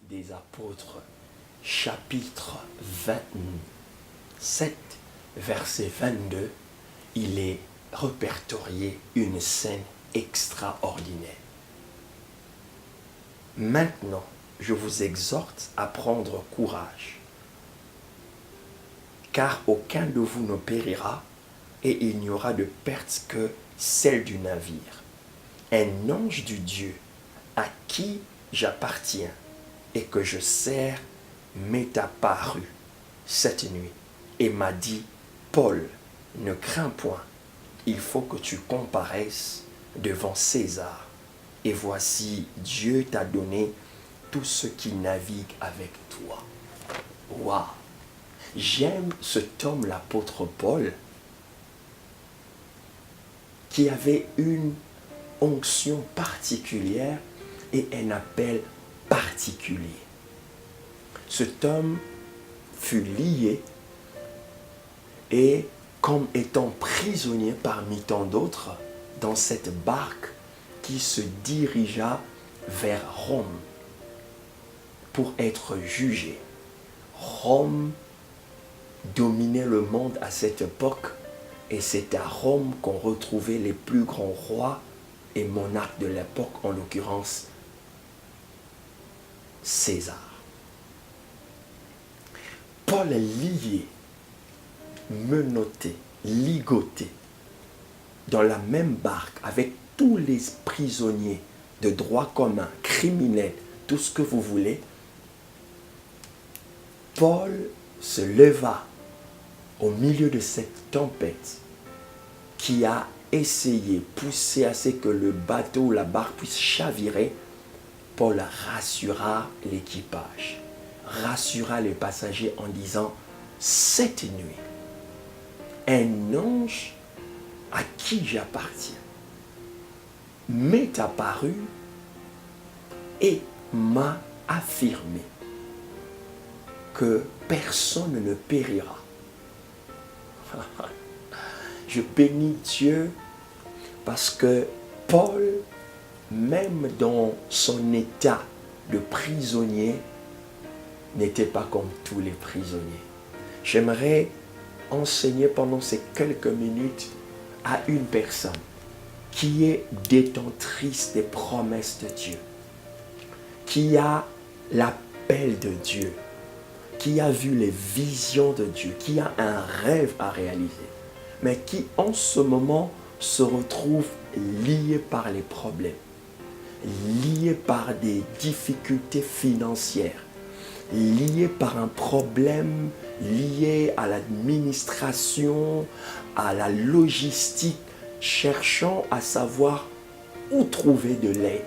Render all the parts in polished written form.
des Apôtres, chapitre 27, verset 22, il est répertorié une scène extraordinaire. Maintenant, je vous exhorte à prendre courage, car aucun de vous ne périra, et il n'y aura de perte que celle du navire. Un ange du Dieu à qui j'appartiens et que je sers m'est apparu cette nuit et m'a dit, Paul, ne crains point, il faut que tu comparaisses devant César. Et voici, Dieu t'a donné tout ce qui navigue avec toi. Waouh! J'aime cet homme, l'apôtre Paul, qui avait une onction particulière et un appel particulier. Cet homme fut lié et, comme étant prisonnier parmi tant d'autres, dans cette barque qui se dirigea vers Rome pour être jugé. Rome dominait le monde à cette époque et c'est à Rome qu'on retrouvait les plus grands rois et monarques de l'époque, en l'occurrence César. Paul est lié, menotté, ligoté dans la même barque avec tous les prisonniers de droit commun, criminels, tout ce que vous voulez. Paul se leva au milieu de cette tempête qui a essayé, poussé à ce que le bateau ou la barque puisse chavirer. Paul rassura l'équipage, rassura les passagers en disant, cette nuit, un ange à qui j'appartiens m'est apparu et m'a affirmé que personne ne périra. Je bénis Dieu parce que Paul, même dans son état de prisonnier, n'était pas comme tous les prisonniers. J'aimerais enseigner pendant ces quelques minutes à une personne qui est détentrice des promesses de Dieu, qui a l'appel de Dieu, qui a vu les visions de Dieu, qui a un rêve à réaliser, mais qui en ce moment se retrouve lié par les problèmes, lié par des difficultés financières, lié par un problème lié à l'administration, à la logistique, cherchant à savoir où trouver de l'aide.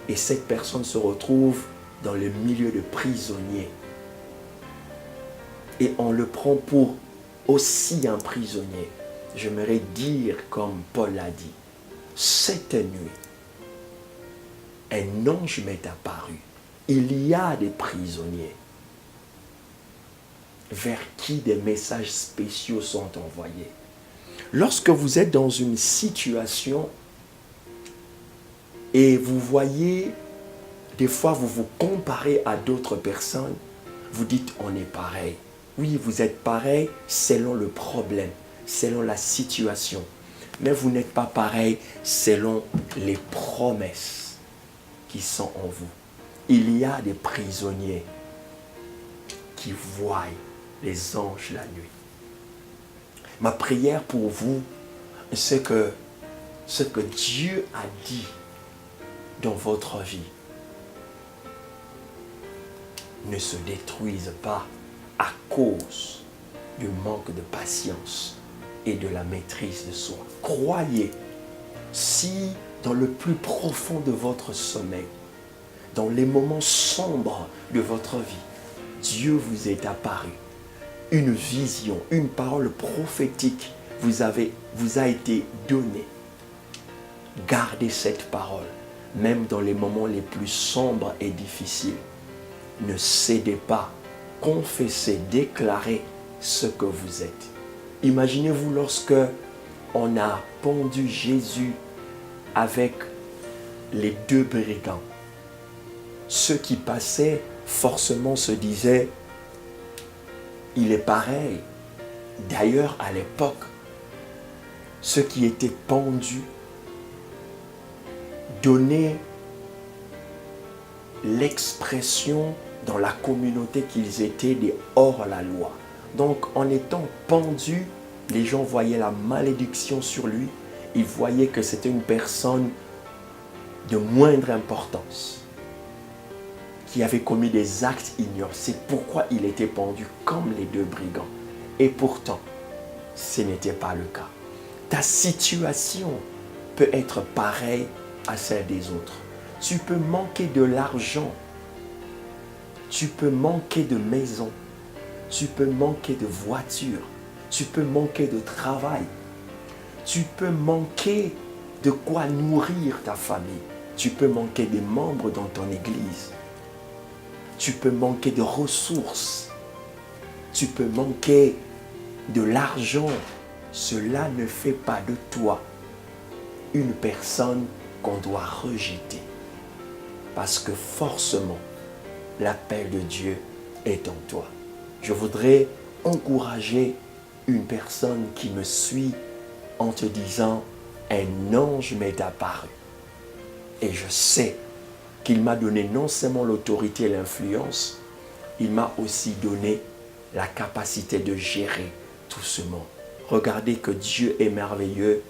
Et cette personne se retrouve dans le milieu de prisonniers. Et on le prend pour aussi un prisonnier. J'aimerais dire comme Paul l'a dit, cette nuit, un ange m'est apparu. Il y a des prisonniers vers qui des messages spéciaux sont envoyés. Lorsque vous êtes dans une situation et vous voyez, des fois vous vous comparez à d'autres personnes, vous dites on est pareil. Oui, vous êtes pareil selon le problème, selon la situation. Mais vous n'êtes pas pareil selon les promesses qui sont en vous. Il y a des prisonniers qui voient les anges la nuit. Ma prière pour vous, c'est que ce que Dieu a dit dans votre vie ne se détruise pas à cause du manque de patience et de la maîtrise de soi. Croyez, si dans le plus profond de votre sommeil, dans les moments sombres de votre vie, Dieu vous est apparu, une vision, une parole prophétique vous a été donnée. Gardez cette parole, même dans les moments les plus sombres et difficiles. Ne cédez pas, confessez, déclarez ce que vous êtes. Imaginez-vous lorsque on a pendu Jésus avec les deux brigands. ceux qui passaient forcément se disaient, il est pareil. D'ailleurs, à l'époque, ceux qui étaient pendus donnaient l'expression dans la communauté qu'ils étaient des hors-la-loi. Donc, en étant pendus, les gens voyaient la malédiction sur lui. Ils voyaient que c'était une personne de moindre importance, qui avait commis des actes ignobles. C'est pourquoi il était pendu comme les deux brigands. Et pourtant, ce n'était pas le cas. Ta situation peut être pareille à celle des autres. Tu peux manquer de l'argent. Tu peux manquer de maison. Tu peux manquer de voiture. Tu peux manquer de travail. Tu peux manquer de quoi nourrir ta famille. Tu peux manquer des membres dans ton église. Tu peux manquer de ressources. Tu peux manquer de l'argent. Cela ne fait pas de toi une personne qu'on doit rejeter. Parce que forcément, l'appel de Dieu est en toi. Je voudrais encourager une personne qui me suit en te disant, un ange m'est apparu. Et je sais qu'il m'a donné non seulement l'autorité et l'influence, il m'a aussi donné la capacité de gérer tout ce monde. Regardez que Dieu est merveilleux.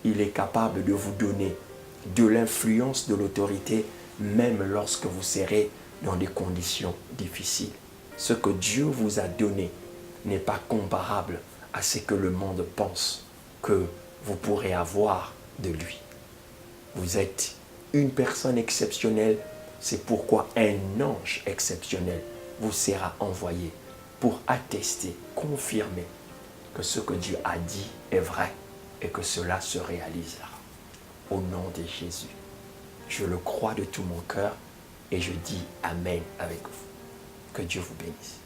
Il est capable de vous donner de l'influence, de l'autorité, même lorsque vous serez dans des conditions difficiles. Ce que Dieu vous a donné n'est pas comparable à ce que le monde pense que vous pourrez avoir de lui. Vous êtes une personne exceptionnelle, c'est pourquoi un ange exceptionnel vous sera envoyé pour attester, confirmer que ce que Dieu a dit est vrai et que cela se réalisera. Au nom de Jésus, je le crois de tout mon cœur et je dis Amen avec vous. Que Dieu vous bénisse.